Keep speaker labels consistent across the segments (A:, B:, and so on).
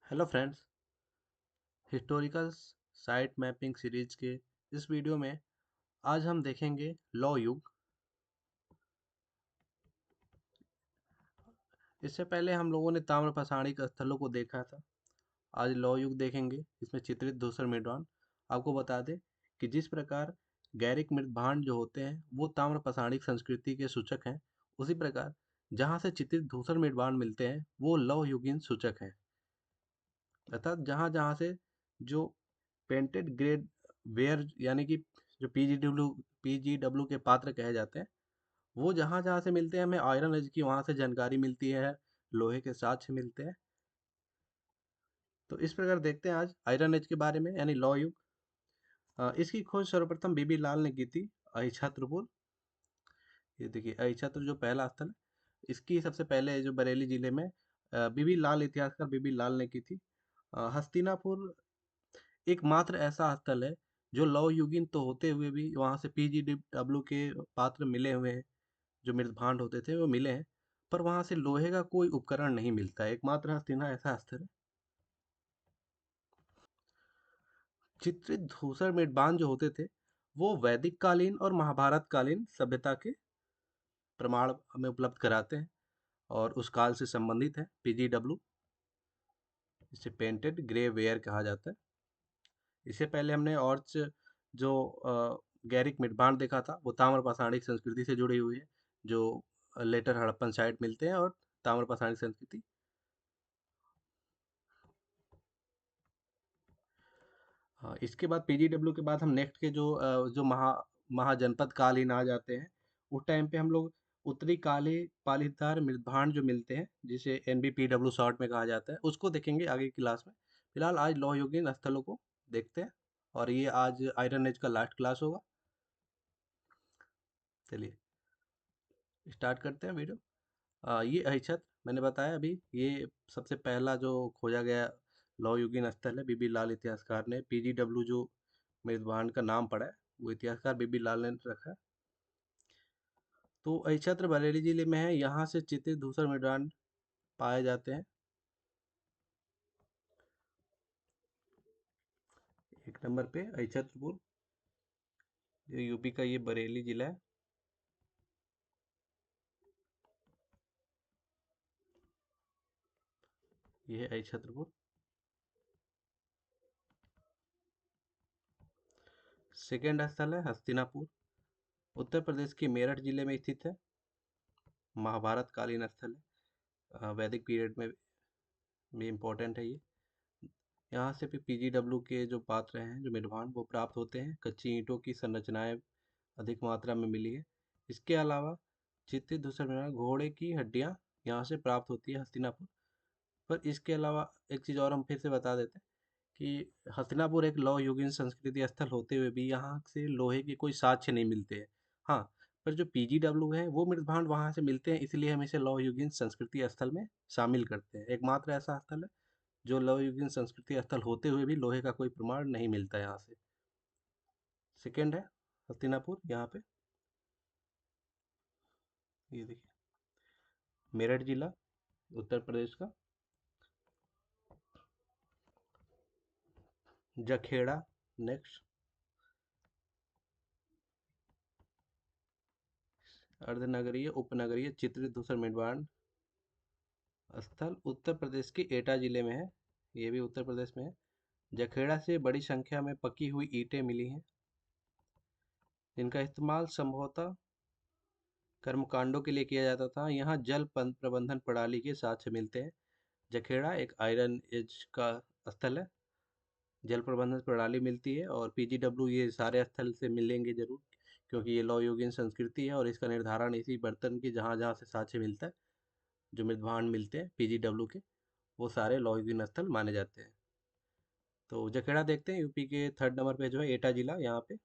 A: Hello friends. Historical site mapping series के इस video में आज हम देखेंगे लौ युग। इससे पहले हम लोगों ने ताम्र पाषाणिक स्थलों को देखा था। आज लौ युग देखेंगे। इसमें चित्रित धूसर मृदवान। आपको बता दें कि जिस प्रकार गैरिक मृदभांड जो होते हैं वो ताम्र पाषाणिक संस्कृति के सूचक हैं, उसी प्रकार जहाँ से चित्रित धूसर मृदभांड मिलते हैं वो लौ युगीन सूचक हैं। अर्थात जहाँ जहाँ से जो पेंटेड ग्रेड वेयर यानी कि जो पीजीडब्ल्यू के पात्र कहे जाते हैं, वो जहाँ जहाँ से मिलते हैं हमें आयरन एज की वहाँ से जानकारी मिलती है, लोहे के साक्ष्य मिलते हैं। तो इस प्रकार देखते हैं आज आयरन एज के बारे में यानी लौ युग। इसकी खोज सर्वप्रथम बीबी लाल ने की थी अहिछत्रपुर। ये देखिए अहिछत्र जो पहला स्थल है, इसकी सबसे पहले जो बरेली जिले में बीबी लाल इतिहासकार बीबी लाल ने की थी। हस्तिनापुर एकमात्र ऐसा स्थल है जो लौ युगीन तो होते हुए भी वहां से पीजीडब्ल्यू के पात्र मिले हुए हैं। जो मृदभांड होते थे वो मिले हैं, पर वहां से लोहे का कोई उपकरण नहीं मिलता है। एकमात्र हस्तिना ऐसा स्थल है। चित्रित धूसर मृदबान जो होते थे वो वैदिक कालीन और महाभारत कालीन सभ्यता के प्रमाण हमें उपलब्ध कराते हैं और उस काल से संबंधित है। पीजीडब्ल्यू इसे पेंटेड ग्रे वेयर कहा जाता है। इससे पहले हमने जो गैरिक मिडबांड देखा था वो ताम्र पाषाणिक संस्कृति से जुड़ी हुई है, जो लेटर हड़प्पन साइट मिलते हैं और ताम्र पाषाणिक संस्कृति। हाँ, इसके बाद पीजीडब्ल्यू के बाद हम नेक्स्ट के जो महाजनपद कालीन आ जाते हैं। उस टाइम पे हम लोग उत्तरी काले पालीदार मृदभांड जो मिलते हैं जिसे एनबीपीडब्ल्यू शॉर्ट में कहा जाता है, उसको देखेंगे आगे की क्लास में। फिलहाल आज लौह युगीन स्थलों को देखते हैं और ये आज आयरन एज का लास्ट क्लास होगा। चलिए स्टार्ट करते हैं वीडियो। ये अहिछत्र मैंने बताया अभी, ये सबसे पहला जो खोजा गया लौह युगीन स्थल है। बीबी लाल इतिहासकार ने पीजीडब्ल्यू जो मेजबान का नाम पड़ा है वो इतिहासकार बीबी लाल ने रखा है। तो अहिछत्र बरेली जिले में है। यहाँ से चित्रित धूसर मेदान पाए जाते हैं। एक नंबर पे अहिछत्रपुर, जो यूपी का ये बरेली जिला है। ये है अहिछत्रपुर। सेकेंड स्थल है हस्तिनापुर, उत्तर प्रदेश के मेरठ जिले में स्थित है। महाभारत कालीन स्थल है, वैदिक पीरियड में भी इम्पोर्टेंट है ये। यहाँ से भी पीजीडब्ल्यू के जो पात्र हैं जो मेढवान वो प्राप्त होते हैं। कच्ची ईंटों की संरचनाएं अधिक मात्रा में मिली है। इसके अलावा चित्रित धूसर मेढवान घोड़े की हड्डियाँ यहाँ से प्राप्त होती है हस्तिनापुर। पर इसके अलावा एक चीज़ और हम फिर से बता देते हैं कि हस्तिनापुर एक लौह युगीन संस्कृति स्थल होते हुए भी यहाँ से लोहे के कोई साक्ष्य नहीं मिलते हैं। हाँ, पर जो पीजीडब्ल्यू है वो मृदभांड वहाँ से मिलते हैं, इसलिए हम इसे लौह युगीन संस्कृति स्थल में शामिल करते हैं। एकमात्र ऐसा स्थल है जो लौह युगीन संस्कृति स्थल होते हुए भी लोहे का कोई प्रमाण नहीं मिलता यहाँ से। सेकेंड है हस्तिनापुर। यहाँ पे ये देखिए मेरठ जिला उत्तर प्रदेश का। जखेड़ा नेक्स्ट। अर्धनगरीय उपनगरीय चित्रित धूसर मेंढवाण स्थल उत्तर प्रदेश के एटा जिले में है। ये भी उत्तर प्रदेश में है। जखेड़ा से बड़ी संख्या में पकी हुई ईंटें मिली हैं, जिनका इस्तेमाल संभवतः कर्मकांडों के लिए किया जाता था। यहाँ प्रबंधन प्रणाली के साक्ष्य मिलते हैं। जखेड़ा एक आयरन एज का स्थल है। जल प्रबंधन प्रणाली मिलती है और पीजीडब्ल्यू ये सारे स्थल से मिलेंगे जरूर, क्योंकि ये लौह युगीन संस्कृति है और इसका निर्धारण इसी बर्तन की जहाँ जहाँ से साक्ष्य मिलता है, जो मृदभांड मिलते हैं पीजीडब्ल्यू के, वो सारे लौह युगीन स्थल माने जाते हैं। तो जखेड़ा देखते हैं, यूपी के थर्ड नंबर पे जो है एटा जिला। यहाँ पे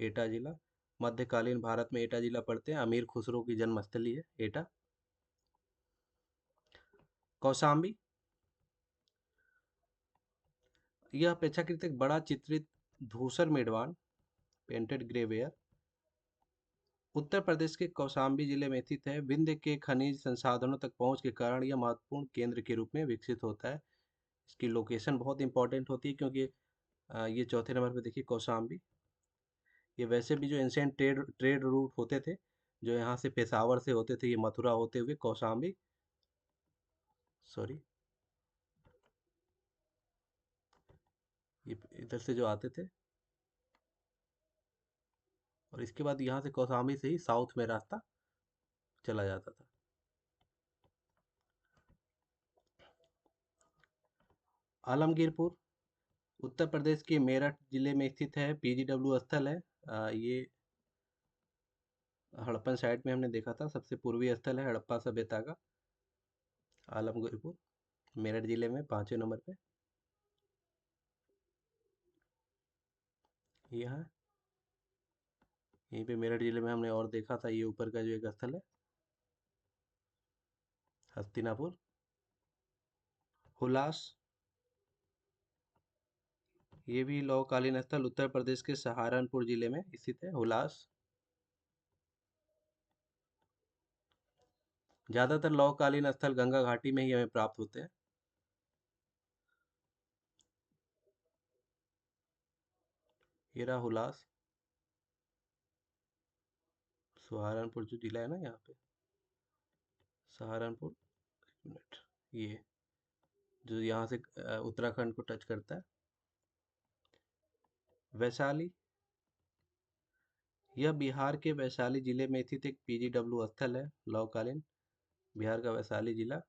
A: एटा जिला मध्यकालीन भारत में एटा जिला पड़ते हैं। अमीर खुसरो की जन्मस्थली है एटा। कौशाम्बी, यह अपेक्षाकृत एक बड़ा चित्रित धूसर मेढ़वान पेंटेड ग्रेवेयर उत्तर प्रदेश के कौशाम्बी जिले में स्थित है। विंध्य के खनिज संसाधनों तक पहुंच के कारण यह महत्वपूर्ण केंद्र के रूप में विकसित होता है। इसकी लोकेशन बहुत इंपॉर्टेंट होती है क्योंकि ये चौथे नंबर पे देखिए कौशाम्बी। ये वैसे भी जो एंशियंट ट्रेड ट्रेड रूट होते थे, जो यहाँ से पेशावर से होते थे, ये मथुरा होते हुए कौशाम्बी, सॉरी, ये इधर से जो आते थे, और इसके बाद यहाँ से कौशाम्बी से ही साउथ में रास्ता चला जाता था। आलमगीरपुर उत्तर प्रदेश के मेरठ जिले में स्थित है। पीजीडब्ल्यू स्थल है। ये हड़प्पन साइट में हमने देखा था, सबसे पूर्वी स्थल है हड़प्पा सभ्यता का। आलमगीरपुर मेरठ जिले में 5वें नंबर पे ये है। यहीं पे मेरठ जिले में हमने और देखा था, ये ऊपर का जो एक स्थल है हस्तिनापुर। हुलास, ये भी लौह कालीन स्थल उत्तर प्रदेश के सहारनपुर जिले में स्थित है हुलास। ज्यादातर लौह कालीन स्थल गंगा घाटी में ही हमें प्राप्त होते हैं। ये रहा हुलास, सहारनपुर जो जिला है ना यहाँ पे, सहारनपुर, एक मिनट, ये जो यहाँ से उत्तराखंड को टच करता है। वैशाली, यह बिहार के वैशाली जिले में स्थित एक पीजीडब्ल्यू स्थल है लौहकालीन, बिहार का वैशाली जिला।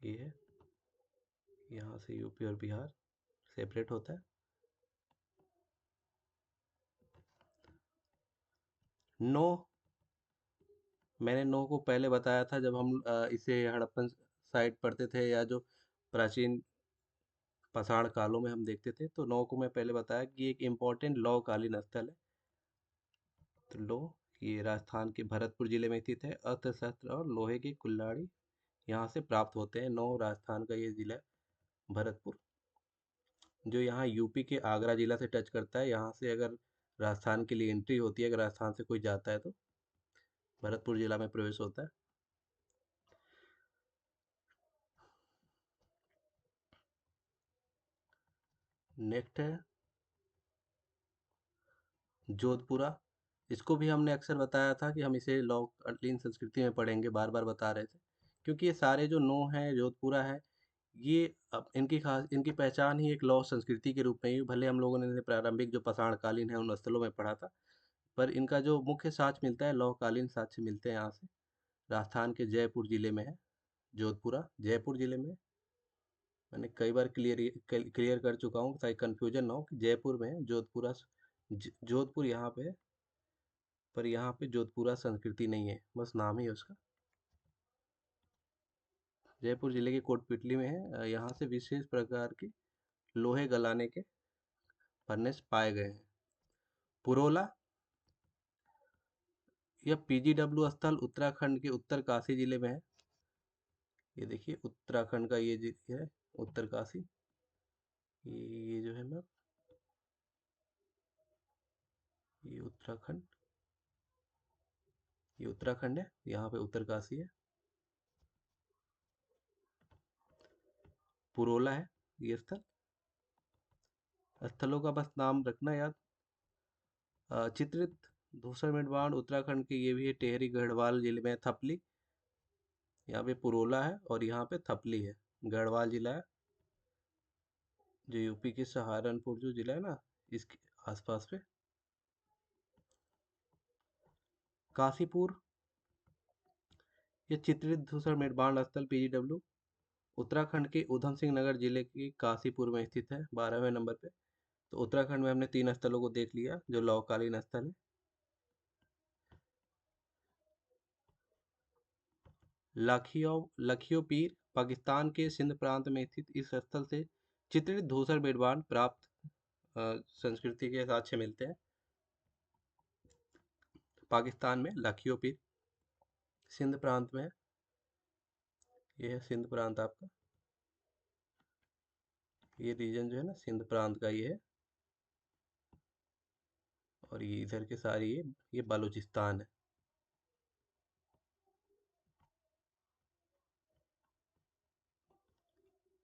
A: ये है, यहाँ से यूपी और बिहार सेपरेट होता है। नो, मैंने नो को पहले बताया था जब हम इसे हड़प्पन साइट पढ़ते थे, या जो प्राचीन पाषाण कालों में हम देखते थे, तो नो को मैं पहले बताया कि एक इम्पोर्टेंट लौह कालीन स्थल है। तो लो, ये राजस्थान के भरतपुर जिले में स्थित है। अस्त्र शस्त्र और लोहे की कुल्हाड़ी यहाँ से प्राप्त होते हैं। नौ राजस्थान का ये जिला है भरतपुर, जो यहाँ यूपी के आगरा जिला से टच करता है। यहाँ से अगर राजस्थान के लिए एंट्री होती है, अगर राजस्थान से कोई जाता है तो भरतपुर जिला में प्रवेश होता है। नेक्स्ट है जोधपुरा। इसको भी हमने अक्सर बताया था कि हम इसे लॉ कालीन संस्कृति में पढ़ेंगे, बार बार बता रहे थे, क्योंकि ये सारे जो नो हैं, जोधपुरा है, ये अब इनकी खास इनकी पहचान ही एक लौह संस्कृति के रूप में ही, भले हम लोगों ने इन्हें प्रारंभिक जो पाषाण कालीन है उन स्थलों में पढ़ा था, पर इनका जो मुख्य साक्ष्य मिलता है, लौह कालीन साक्ष्य मिलते हैं यहाँ से। राजस्थान के जयपुर जिले में है जोधपुरा, जयपुर जिले में। मैंने कई बार क्लियर कर चुका हूँ ताकि कंफ्यूजन ना हो कि जयपुर में है, जोधपुरा जोधपुर यहाँ पे है, पर यहाँ पे जोधपुरा संस्कृति नहीं है, बस नाम ही है उसका। जयपुर जिले के कोटपिटली में है। यहाँ से विशेष प्रकार के लोहे गलाने के फर्नेस पाए गए हैं। पुरोला, यह पीजीडब्ल्यू स्थल उत्तराखंड के उत्तरकाशी जिले में है। ये देखिए उत्तराखंड का ये है उत्तरकाशी। ये जो है मैप, ये उत्तराखंड, ये उत्तराखंड है, यहाँ पे उत्तरकाशी है। पुरोला है ये स्थल। स्थलों का बस नाम रखना याद। चित्रित धूसर मेढ़वाण उत्तराखंड के, ये भी है टेहरी गढ़वाल जिले में थपली। यहाँ पे पुरोला है और यहाँ पे थपली है, गढ़वाल जिला है, जो यूपी के सहारनपुर जो जिला है ना, इसके आसपास पे। काशीपुर, ये चित्रित धूसर मेढ़वाण स्थल पीजीडब्ल्यू उत्तराखंड के उधम सिंह नगर जिले के काशीपुर में स्थित है, 12वें नंबर पे। तो उत्तराखंड में हमने 3 स्थलों को देख लिया जो लौहकालीन स्थल है। लखियो लखियो पीर, पाकिस्तान के सिंध प्रांत में स्थित इस स्थल से चित्रित धूसर मेढ़वाण प्राप्त संस्कृति के साक्ष्य मिलते हैं। पाकिस्तान में लखियो पीर, सिंध प्रांत में है। ये है सिंध प्रांत आपका, ये रीजन जो है ना सिंध प्रांत का ये है। और ये इधर के सारे ये बलूचिस्तान है।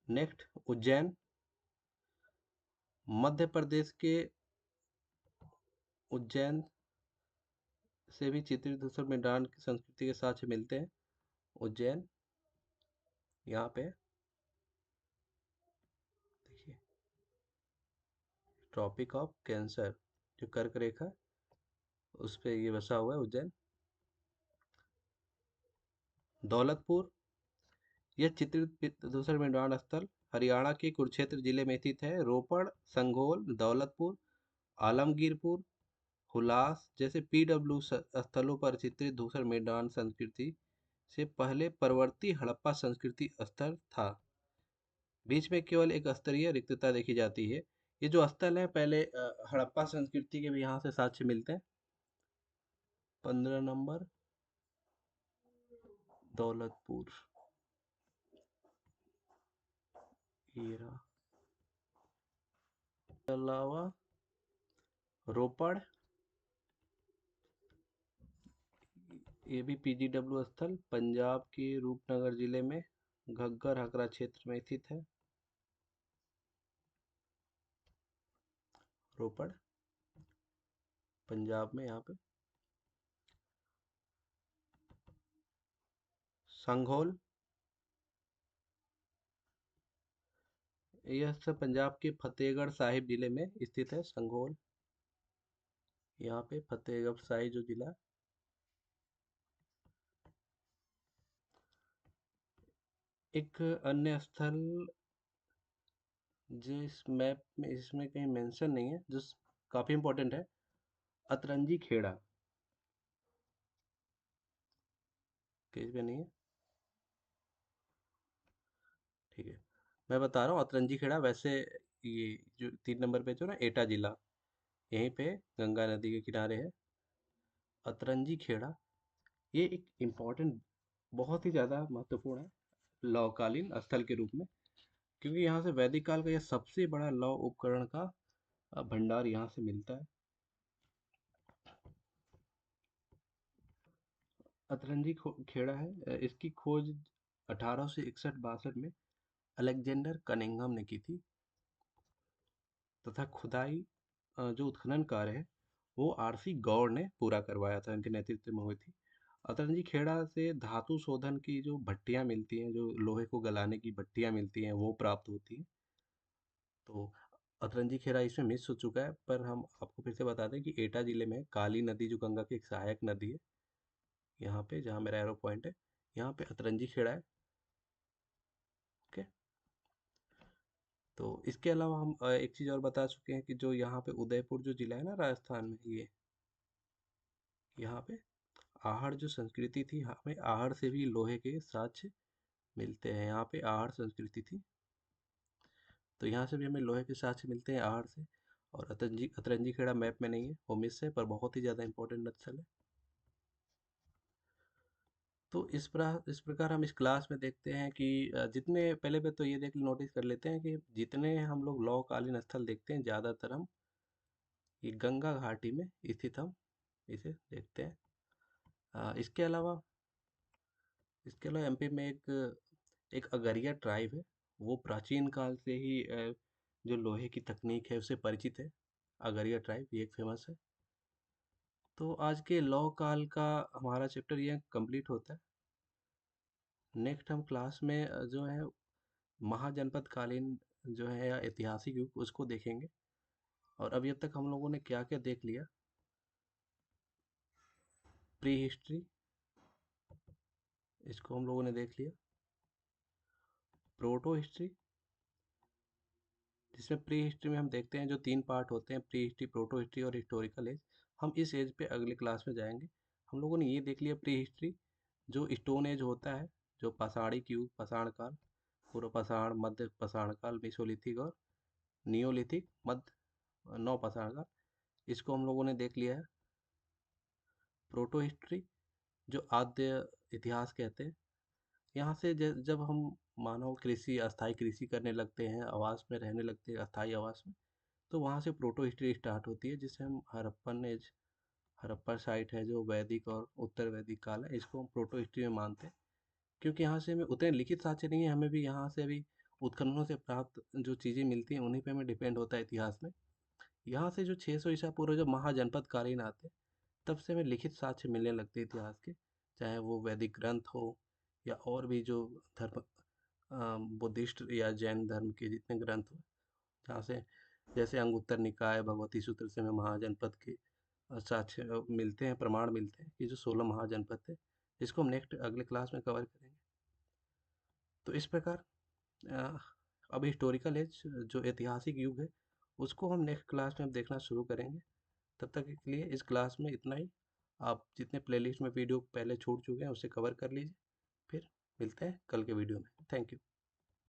A: नेक्स्ट, उज्जैन। मध्य प्रदेश के उज्जैन से भी चित्रित धूसर मैदान की संस्कृति के साक्ष्य मिलते हैं। उज्जैन, यहाँ पे देखिए, ट्रॉपिक ऑफ कैंसर, जो कर्क रेखा, उस पे ये बसा हुआ है उज्जैन। दौलतपुर, यह चित्रित धूसर मैदान स्थल हरियाणा के कुरुक्षेत्र जिले में स्थित है। रोपड़, संगोल, दौलतपुर, आलमगीरपुर, हुलास जैसे पीडब्ल्यू स्थलों पर चित्रित धूसर मैदान संस्कृति से पहले परवर्ती हड़प्पा संस्कृति स्तर था। बीच में केवल एक स्तरीय रिक्तता देखी जाती है। ये जो स्थल है, पहले हड़प्पा संस्कृति के भी यहाँ से साक्ष्य मिलते हैं। 15 नंबर, दौलतपुर, ये रहा। इसके अलावा रोपड़, ये भी पीजीडब्ल्यू स्थल पंजाब के रूपनगर जिले में घग्गर हकरा क्षेत्र में स्थित है। रोपड़, पंजाब में यहाँ पे। संघोल, यह सब पंजाब के फतेहगढ़ साहिब जिले में स्थित है। संघोल, यहाँ पे फतेहगढ़ साहिब जो जिला। एक अन्य स्थल जो इस मैप में इसमें कहीं मेंशन नहीं है, जो काफी इंपॉर्टेंट है, अतरंजी खेड़ा, कहीं पे नहीं है। ठीक है, मैं बता रहा हूँ अतरंजी खेड़ा। वैसे ये जो 3 नंबर पे जो ना, एटा जिला, यहीं पे गंगा नदी के किनारे है अतरंजी खेड़ा। ये एक इम्पोर्टेंट, बहुत ही ज़्यादा महत्वपूर्ण है लौहकालीन स्थल के रूप में, क्योंकि यहाँ से वैदिक काल का यह सबसे बड़ा लौह उपकरण का भंडार यहाँ से मिलता है। अतरंजी खेड़ा है, इसकी खोज 1861-62 में अलेक्जेंडर कनिंघम ने की थी, तथा खुदाई जो उत्खनन कार्य है वो आरसी गौड़ ने पूरा करवाया था, उनके नेतृत्व में हुई थी। अतरंजी खेड़ा से धातु शोधन की जो भट्टियां मिलती हैं, जो लोहे को गलाने की भट्टियां मिलती हैं, वो प्राप्त होती हैं। तो अतरंजी खेड़ा इसमें मिस हो चुका है, पर हम आपको फिर से बता दें कि एटा जिले में काली नदी, जो गंगा की एक सहायक नदी है, यहाँ पे जहाँ मेरा एरो पॉइंट है, यहाँ पे अतरंजी खेड़ा है। ओके, तो इसके अलावा हम एक चीज़ और बता चुके हैं कि जो यहाँ पे उदयपुर जो जिला है ना राजस्थान में, ये यहाँ पे आहड़ जो संस्कृति थी, हमें आहड़ से भी लोहे के साक्ष्य मिलते हैं। यहाँ पे आहड़ संस्कृति थी, तो यहाँ से भी हमें लोहे के साक्ष्य मिलते हैं आहड़ से। और अतरंजी अतरंजी खेड़ा मैप में नहीं है, वो मिस है, पर बहुत ही ज़्यादा इंपॉर्टेंट स्थल है। तो इस प्रकार हम इस क्लास में देखते हैं कि जितने पहले पे तो ये देख नोटिस कर लेते हैं कि जितने हम लोग लौह कालीन स्थल देखते हैं, ज़्यादातर हम ये गंगा घाटी में स्थित हम इसे देखते हैं। इसके अलावा एमपी में एक अगरिया ट्राइब है। वो प्राचीन काल से ही जो लोहे की तकनीक है उससे परिचित है। अगरिया ट्राइब ये एक फेमस है। तो आज के लौ काल का हमारा चैप्टर ये कंप्लीट होता है। नेक्स्ट हम क्लास में जो है महाजनपद कालीन जो है या ऐतिहासिक युग, उसको देखेंगे। और अभी अब तक हम लोगों ने क्या क्या देख लिया। प्री हिस्ट्री, इसको हम लोगों ने देख लिया। प्रोटो हिस्ट्री, जिसमें प्री हिस्ट्री में हम देखते हैं जो 3 पार्ट होते हैं, प्री हिस्ट्री, प्रोटो हिस्ट्री और हिस्टोरिकल एज। हम इस एज पे अगले क्लास में जाएंगे। हम लोगों ने ये देख लिया प्री हिस्ट्री, जो स्टोन एज होता है, जो पाषाणिक युग, पाषाण काल, पूर्व पाषाण, मध्य पाषाण काल, मेसोलिथिक और नियोलिथिक, मध्य नव पाषाण काल, इसको हम लोगों ने देख लिया है। प्रोटो हिस्ट्री, जो आद्य इतिहास कहते हैं, यहाँ से जब हम मानव कृषि, अस्थाई कृषि करने लगते हैं, आवास में रहने लगते हैं, अस्थाई आवास में, तो वहाँ से प्रोटो हिस्ट्री स्टार्ट होती है, जिसे हम हड़प्पन एज, हड़प्पा साइट है जो वैदिक और उत्तर वैदिक काल है, इसको हम प्रोटो हिस्ट्री में मानते हैं। क्योंकि यहाँ से हमें उतने लिखित साक्ष्य नहीं है, हमें भी यहाँ से अभी उत्खननों से प्राप्त जो चीज़ें मिलती हैं उन्हीं पे हमें डिपेंड होता है इतिहास में। यहाँ से जो 600 ईसा पूर्व जब महाजनपद कालीन आते हैं, तब से हमें लिखित साक्ष्य मिलने लगते हैं इतिहास के, चाहे वो वैदिक ग्रंथ हो या और भी जो धर्म, बुद्धिस्ट या जैन धर्म के जितने ग्रंथ हो, जहाँ से जैसे अंगुत्तर निकाय भगवती सूत्र से हमें महाजनपद के साक्ष्य मिलते हैं, प्रमाण मिलते हैं, ये जो 16 महाजनपद थे, जिसको हम नेक्स्ट अगले क्लास में कवर करेंगे। तो इस प्रकार अ, अब हिस्टोरिकल एज जो ऐतिहासिक युग है, उसको हम नेक्स्ट क्लास में अब देखना शुरू करेंगे। तब तक के लिए इस क्लास में इतना ही। आप जितने प्लेलिस्ट में वीडियो पहले छूट चुके हैं उसे कवर कर लीजिए। फिर मिलते हैं कल के वीडियो में। Thank you.